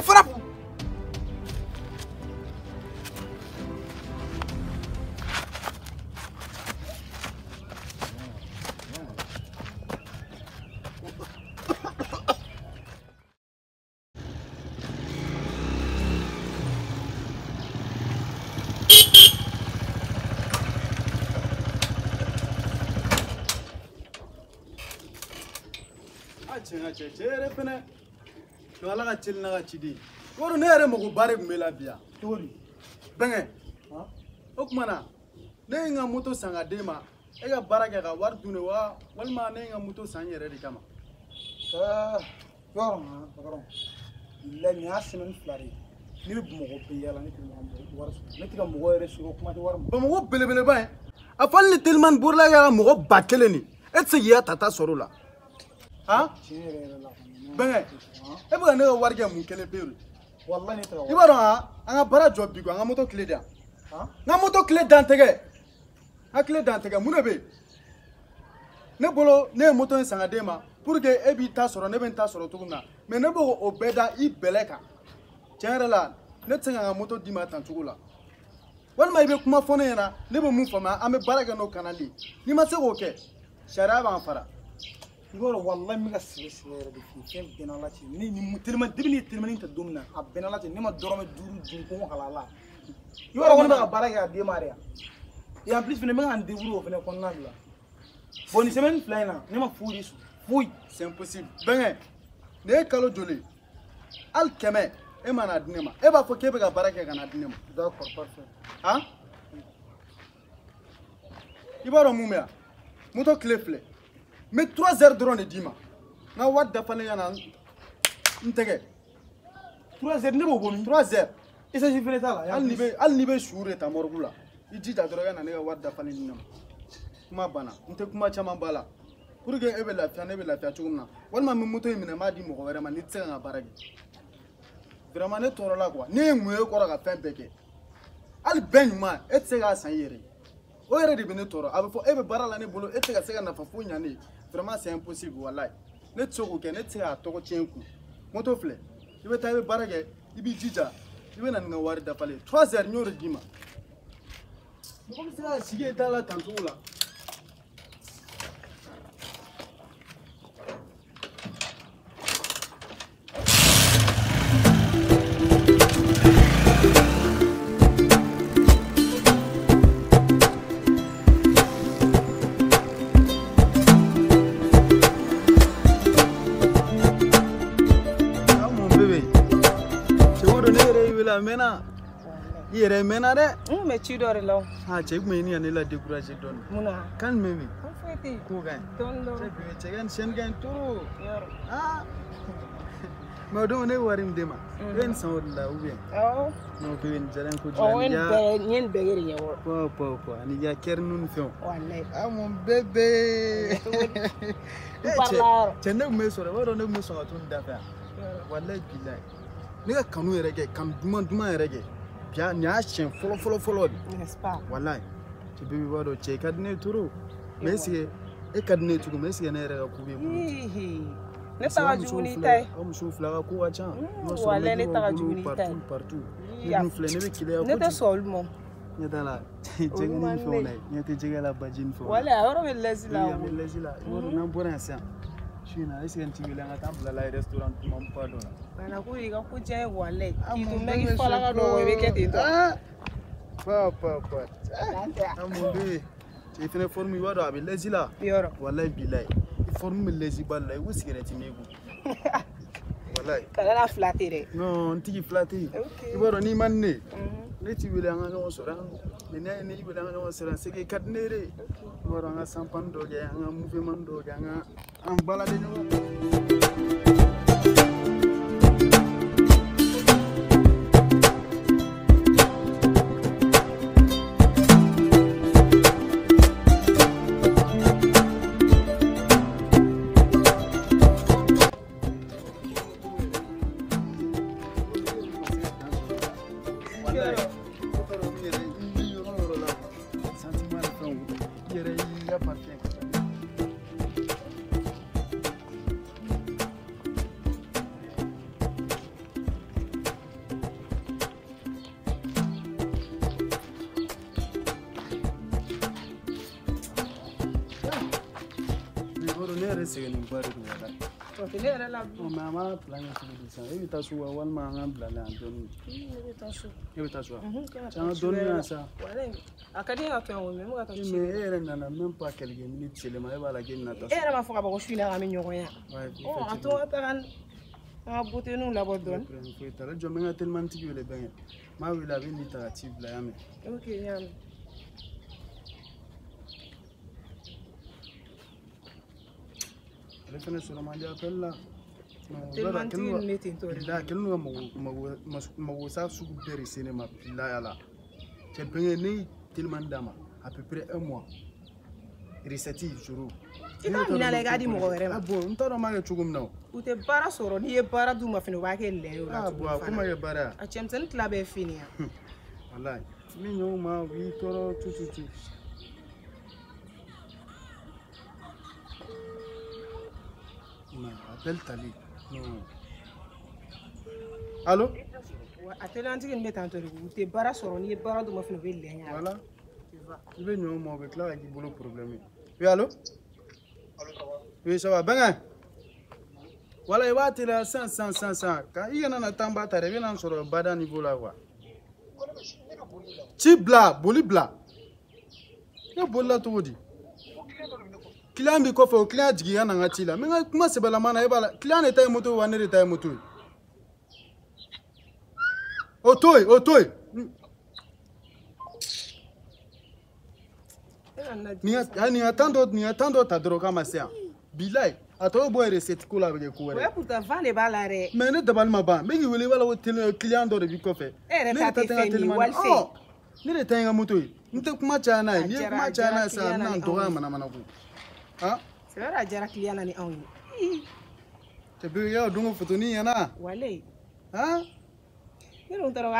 Allez, frappe. Chere fene to ala ka chilna ka chidi woro ne yare mako bare gumela biya tori benge ha okmana ne nga moto sanga dema e ga baraka ga war dune wa walma ne nga moto sanga yere kama yoro ma bagaro illa ni asmen flari ni bu mako be yala ni ko mo war ne tiga mo yere suro kuma war ba mo belebele ba a falli tilman burla ga mo bakeleni et se ya tata sorola ha benge e buga ne warga mun kele peru wallahi ne tawa ibaro ha anga bara job bigo anga moto clé dia ha nga moto clé dantege a clé dantege munebe ne bolo ne moto sanga dema pour que e bi ta soro ne ben ta soro tuguna mais ne bo obeda I beleka generala ne tsenga nga moto dima tan tugula walma ibe kuma fone na ne bo mun fama ame baraga no kanali ni ma se ko ke shara ba fara يقول والله ما قصير في كم بنالاتي ني تلمن دبني تلمن انت دومنا بنالاتي نما دورم دورو دينكو خلالا يقول وانا بقى باراغا دي ماريا يا بليز فين ما عندي ورو فين كون نابلا بوني سيمن فلاينا نما فوريسو فوي c'est impossible benga ne kalo joli al keme e mana dinema e ba fo kebe ga baraka ga na dinema d'accord parfait ha ibaro mumia moto clefle mais 3 heures drone de dima na wadda fane yana ntege 3 heures ne bo bomi 3 heures et ça j'ai fait ça là al nibe shure ta morgula iji ta droga na ne wadda fane dinam kuma bana nte kuma chama bala pour que ebe la fiane ebe la fia chumna walma mi moto yimina ma di mo ko vraiment ni tsenga baragi vraiment ne toro la quoi ne muye ko ra ka fembeke al ben ma et sega san yere o yere de bene toro aba fo ebe barala ne bolo et sega na fa fu nyane vraiment c'est impossible wallahi ne tsoko ke ne tsega to ko tienku moto fle ibe ta ebe barage ibi jija ibe na nga wari da pale 3 heures nyoro dima mo ko sega sige ta la tantula mena yere mena de me ci dore law ha che me ni anela décourager don muna kan memi fati ko gan don do che gan sen gan turu ah ma do ne warim dema ben sawla ou bien oh no be ben jaren ko jani ya o en be gere yawo po ani ya kernun fion wallahi ah mon bébé che ne me so waro ne me so atun dafa wallahi billahi ni ka kanu yɛrɛ kɛ kan duman yɛrɛ kɛ bia ni y'a siɲɛ fɔlɔ de n'est-ce pas wallahi cɛ bébé b'a dɔn cɛ ka di ne toro mais est-ce que e ka di ne tugun mais est-ce que ne yɛrɛ ka ku bɛ bolo ne taga jugu ni ta ye aw musow fila ka ko ka ca wallahi ne taga jugu ni ta ye partout ne dun filɛ ne bɛ keleya ne tɛ sɔn olu ma ɲɛ t'a la jɛgɛ ni fɛnw la ɲɛ tɛ jɛgɛ la baji ni fɛnw la wallahi a yɔrɔ bɛ lɛsi la a bɛ lɛsi la n'an bɔra yan sisan China, est-ce que tu veux aller dans le restaurant tout le monde pas là? Bana ko yi ka ko jɛ wallahi ki dun bɛ ki fala ka dɔgɔ i bɛ kɛ ten tɔ pa ah mon bébé tu fais une forme il va dans avec les là yɔrɔ wallahi billahi forme les balla où cigarette mego wallahi kana la flatter dɛ non tigi flatter i va ni manne ne ti wele anga no sora ne ne i wele anga no sora c'est que kadnere wara anga sampan doge anga mouvement doge anga am balade no bɛ sɛgɛn nin ba de don wala ne yɛrɛ la mais an b'a plan kɛ cogo di sisan e bɛ taa so wa walima an ka bilalen an dɔɔnin ne bɛ taa so e bɛ taa so wa an ka dɔɔnin na sa a ka di ka to yan o mais n bɛ ka taa mais e yɛrɛ nana même pas quelques minutes seulement e b'a la k'e bɛna taa e so yɛrɛ b'a fɔ ka bɔ ko su in na k'an bɛ ɲɔgɔn ye a to ka taga an ka buteliw labɔ dɔɔnin foyi t'a la jɔ n bɛ n ka telimannitigi wele bɛnkɛ n b'a wele a bɛ nin ta ka t'i bila y'a mɛn ok y'a mɛn ale fana sɔrɔ man di appel la telimannitigi ninnu bɛ ten tɔ de bilahi kɛlen don ka magosa sugu bɛɛ de se ne ma bilahi ala cɛ bɛnkɛ ne ye telimani d'a ma à peu près 1 mois recette jour i t'a minɛ a la i k'a di mɔgɔ wɛrɛ ma bon n t'a dɔn n b'a kɛ cogo min na o u tɛ baara sɔrɔ n'i ye baara d'u ma fɛnɛ u b'a kɛ lɛ ye o la bon a ko ma kɛ baara ye a cɛmisɛnnin tila bɛɛ ye fini ye walahi min y'o ma u b'i tɔɔrɔ tu mais appel tali non allo a telimannitigi ninnu bɛ tan tɔ de u tɛ baara sɔrɔ n'i ye baara d'u ma fɛnɛ u bɛ lɛ ɲɛ voilà i bɛ ɲɔ ma u bɛ tila ka k'i bolo problème ye oui allo oui ça va bɛnkɛ wala i b'a teliya sisan ka i kana na tan ba ta dɛ i bɛna n sɔrɔ bada niveau la quoi ci bila boli bila ne bolila cogo di client b'i kɔfɛ o client jigin ka na n ka ci la n bɛ n ka kuma sɛbɛlama na e b'a la client de ta ye moto ye wa ne de ta ye moto ye o to yen nin ka tan dɔ ta dɔrɔn k'a ma se yan bilayi a tɔ bɛ bɔ recette ko la a bɛ kɛ ko wɛrɛ o ye pourtant van de b'a la dɛ mais ne dabali ma ban n bɛ k'i wele i b'a la ko client dɔ de b'i kɔfɛ e yɛrɛ ta tɛ fɛn min ye walife ne de ta ye n ka moto ye n tɛ kuma caya n'a ye n'i ye kuma caya n'a ye sisan a bɛna n dɔgɔya manamana ko c'est vrai a diyara client na ni anw ye cɛ bɛ y'a dɔn ko photo nin ɲɛna wale ne dun taara